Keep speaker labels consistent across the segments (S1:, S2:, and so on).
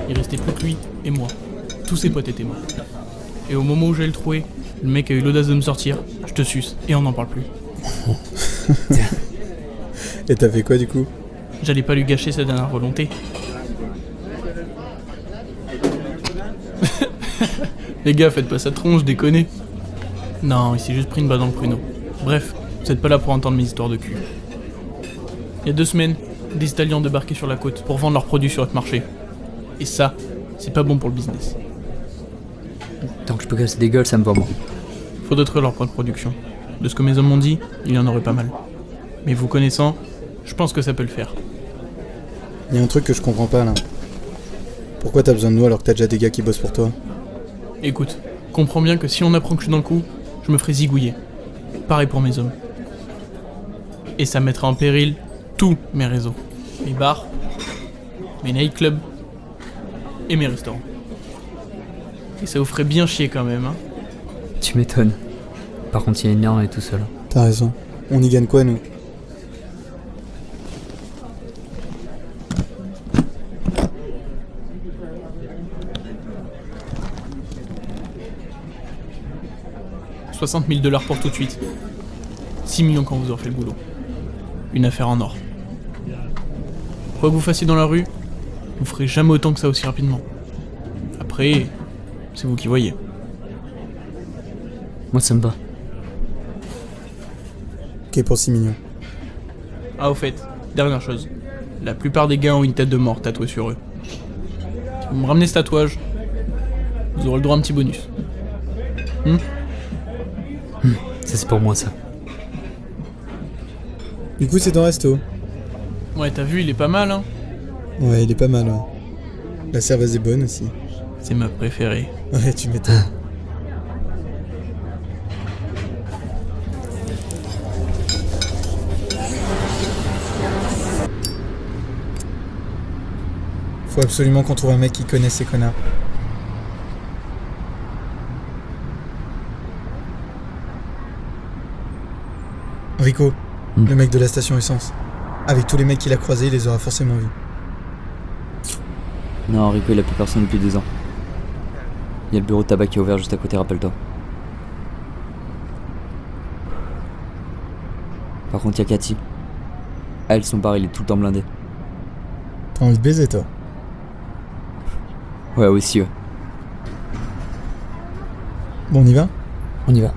S1: Il restait plus que lui et moi. Tous ses potes étaient morts. Et au moment où j'allais le trouver, le mec a eu l'audace de me sortir, je te suce, et on n'en parle plus.
S2: Et t'as fait quoi du coup?
S1: J'allais pas lui gâcher sa dernière volonté. Les gars, faites pas sa tronche, déconnez. Non, il s'est juste pris une balle dans le pruneau. Bref, vous êtes pas là pour entendre mes histoires de cul. Il y a 2 semaines, des Italiens ont débarqué sur la côte pour vendre leurs produits sur notre marché. Et ça, c'est pas bon pour le business.
S3: Tant que je peux casser des gueules, ça me va moi.
S1: Faut détruire leur point de production. De ce que mes hommes m'ont dit, il y en aurait pas mal. Mais vous connaissant, je pense que ça peut le faire.
S2: Y a un truc que je comprends pas là. Pourquoi t'as besoin de nous alors que t'as déjà des gars qui bossent pour toi?
S1: Écoute, comprends bien que si on apprend que je suis dans le coup, je me ferai zigouiller. Pareil pour mes hommes. Et ça mettra en péril tous mes réseaux. Mes bars, mes nightclubs et mes restaurants. Et ça vous ferait bien chier quand même, hein.
S3: Tu m'étonnes. Par contre, il y a une arme et tout seul.
S2: T'as raison. On y gagne quoi nous?
S1: $60 000 pour tout de suite. 6 millions quand vous aurez fait le boulot. Une affaire en or. Quoi que vous fassiez dans la rue, vous ferez jamais autant que ça aussi rapidement. Après, c'est vous qui voyez.
S3: Moi, ça me va.
S2: Ok pour 6 millions.
S1: Ah, au fait, dernière chose. La plupart des gars ont une tête de mort tatouée sur eux. Si vous me ramenez ce tatouage, vous aurez le droit à un petit bonus.
S3: Ça, c'est pour moi, ça.
S2: Du coup c'est ton resto?
S1: Ouais, t'as vu, il est pas mal, hein.
S2: Ouais, il est pas mal, ouais. La cerveza est bonne aussi.
S1: C'est ma préférée.
S2: Ouais, tu m'étonnes. Faut absolument qu'on trouve un mec qui connaisse ces connards. Rico, le mec de la station essence. Avec tous les mecs qu'il a croisés, il les aura forcément vus.
S3: Non, Rico, il a plus personne depuis 2 ans. Il y a le bureau de tabac qui est ouvert juste à côté, rappelle-toi. Par contre, il y a Cathy. Elle, son bar, il est tout le temps blindé.
S2: T'as envie de baiser, toi?
S3: Ouais, aussi, ouais.
S2: Bon, on y va?
S3: On y va.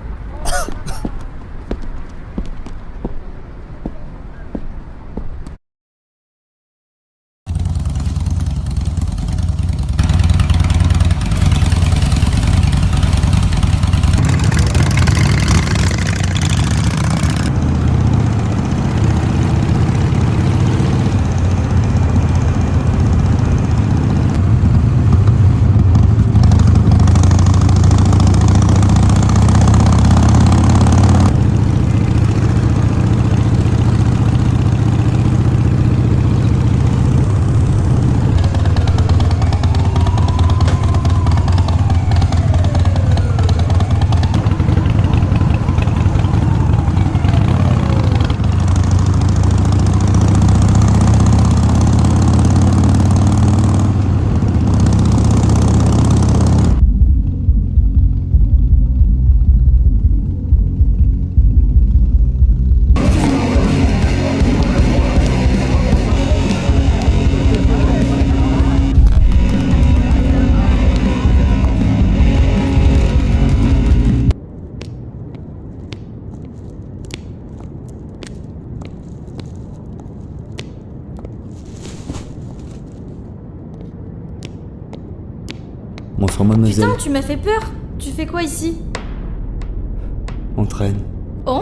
S3: Bonsoir, mademoiselle.
S4: Putain, tu m'as fait peur. Tu fais quoi ici?
S3: On traîne.
S4: Oh?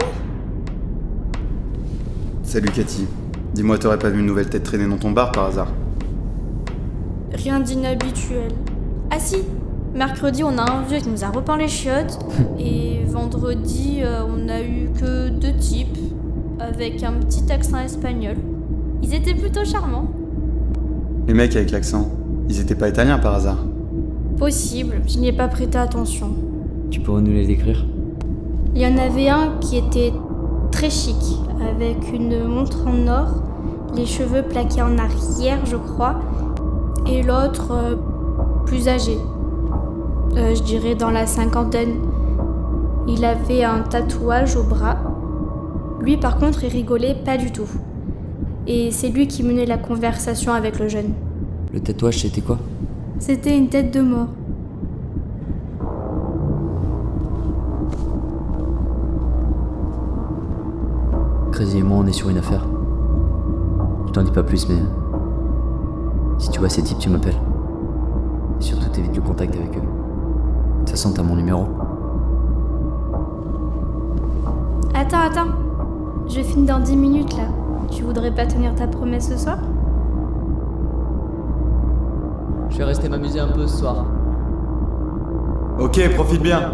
S5: Salut Cathy. Dis-moi, t'aurais pas vu une nouvelle tête traîner dans ton bar par hasard?
S4: Rien d'inhabituel. Ah si, mercredi on a un vieux qui nous a repeint les chiottes. Et vendredi on a eu que 2 types avec un petit accent espagnol. Ils étaient plutôt charmants.
S5: Les mecs avec l'accent, ils étaient pas italiens par hasard?
S4: Possible, je n'y ai pas prêté attention.
S3: Tu pourrais nous les décrire?
S4: Il y en avait un qui était très chic, avec une montre en or, les cheveux plaqués en arrière je crois. Et l'autre, plus âgé. Je dirais dans la cinquantaine. Il avait un tatouage au bras. Lui, par contre, il rigolait pas du tout. Et c'est lui qui menait la conversation avec le jeune.
S3: Le tatouage, c'était quoi?
S4: C'était une tête de mort.
S3: Crazy et moi, on est sur une affaire. Je t'en dis pas plus, mais... Si tu vois ces types, tu m'appelles. Et surtout, t'évites le contact avec eux. De toute façon, t'as mon numéro.
S4: Attends. Je finis dans 10 minutes, là. Tu voudrais pas tenir ta promesse ce soir?
S3: Je vais rester m'amuser un peu ce soir.
S5: Ok, profite bien.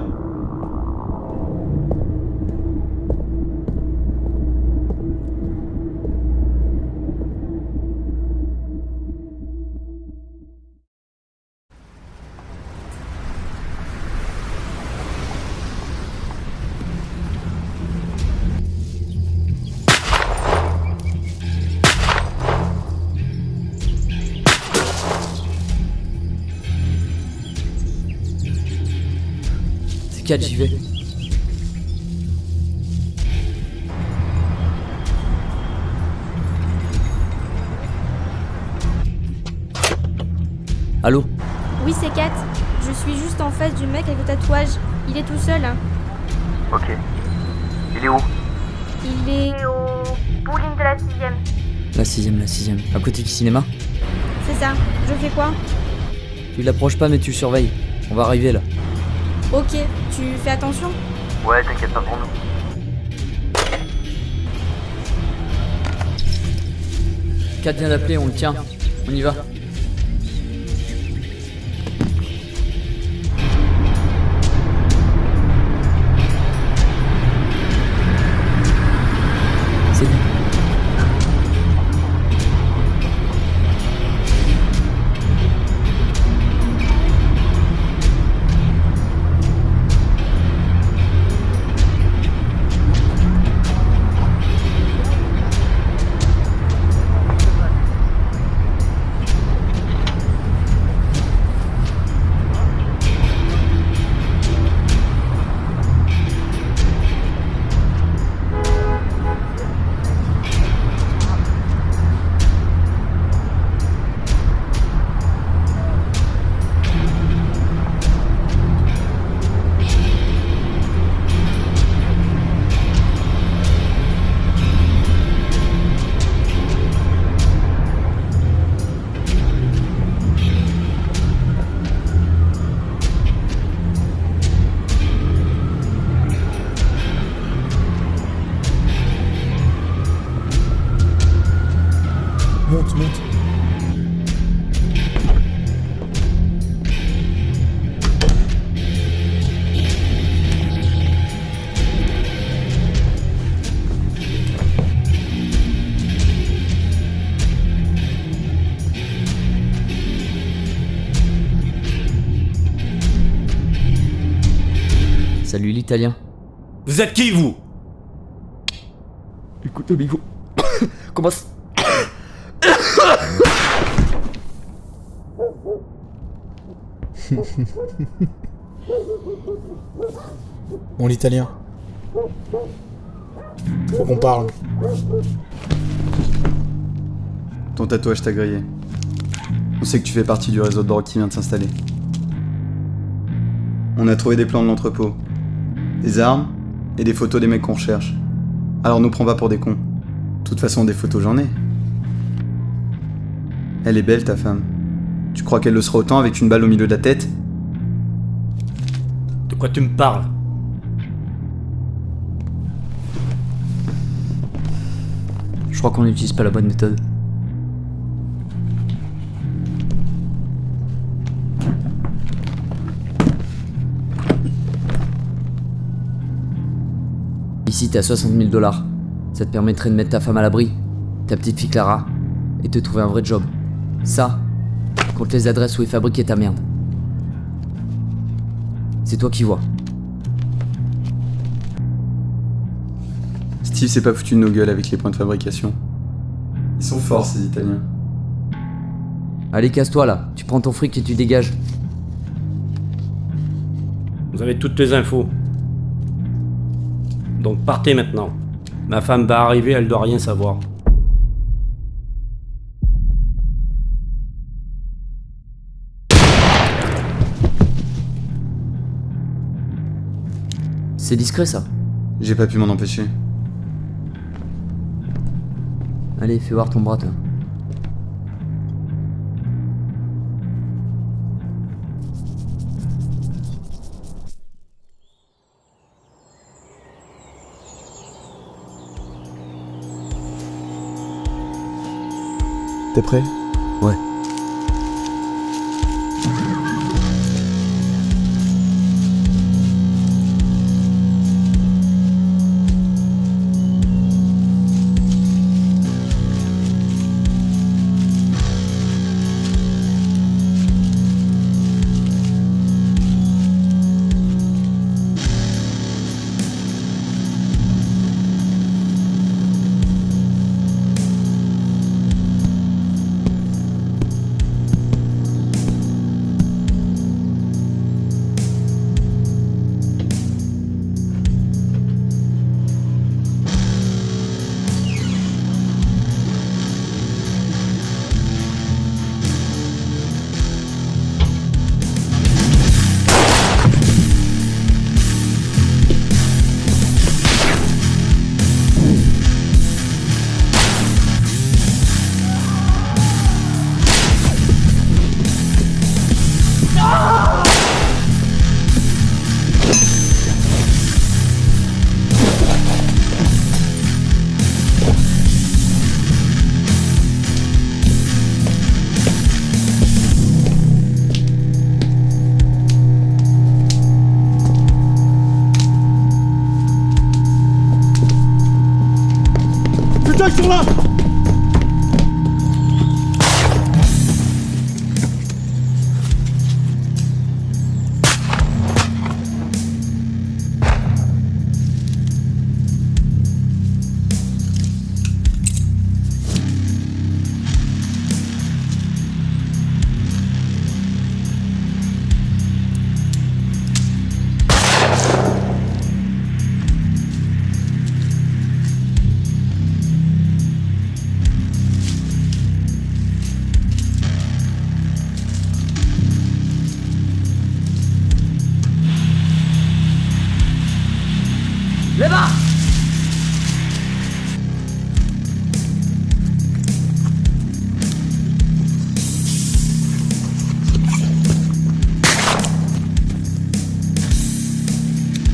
S3: C'est 4, j'y vais. Allô?
S4: Oui, c'est Kat. Je suis juste en face du mec avec le tatouage. Il est tout seul. Hein.
S6: Ok. Il est où?
S4: Il est au bowling de la 6ème.
S3: La sixième. À côté du cinéma?
S4: C'est ça. Je fais quoi?
S3: Tu l'approches pas, mais tu le surveilles. On va arriver là.
S4: Ok, tu fais attention?
S6: Ouais, t'inquiète pas pour nous.
S3: Kat vient d'appeler, on le tient. On y va. C'est lui.
S2: Monte.
S3: Salut l'italien.
S7: Vous êtes qui, vous?
S3: Écoute, amigo. Comment ça...
S2: Bon, l'italien. Faut qu'on parle.
S5: Ton tatouage t'a grillé. On sait que tu fais partie du réseau de drogue qui vient de s'installer. On a trouvé des plans de l'entrepôt, des armes et des photos des mecs qu'on recherche. Alors nous prends pas pour des cons. De toute façon, des photos j'en ai. Elle est belle ta femme. Tu crois qu'elle le sera autant avec une balle au milieu de la tête?
S7: De quoi tu me parles?
S3: Je crois qu'on n'utilise pas la bonne méthode. Ici, t'as 60 000 $. Ça te permettrait de mettre ta femme à l'abri, ta petite fille Clara, et te trouver un vrai job. Ça, contre les adresses où est fabriquée ta merde. C'est toi qui vois.
S5: Steve s'est pas foutu de nos gueules avec les points de fabrication. Ils sont forts ces Italiens.
S3: Allez, casse-toi là, tu prends ton fric et tu dégages.
S7: Vous avez toutes les infos. Donc partez maintenant. Ma femme va arriver, elle doit rien savoir.
S3: C'est discret ça.
S5: J'ai pas pu m'en empêcher.
S3: Allez, fais voir ton bras, toi.
S2: T'es prêt?
S3: Ouais.
S2: Putain, ils sont là!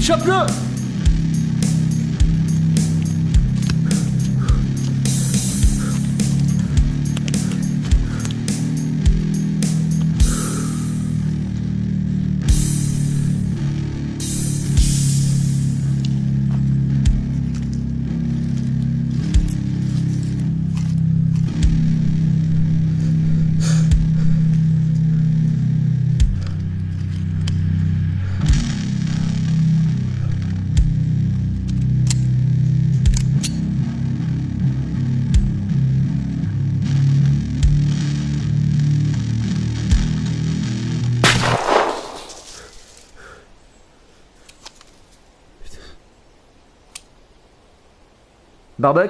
S7: Chope-le!
S3: Barbuck?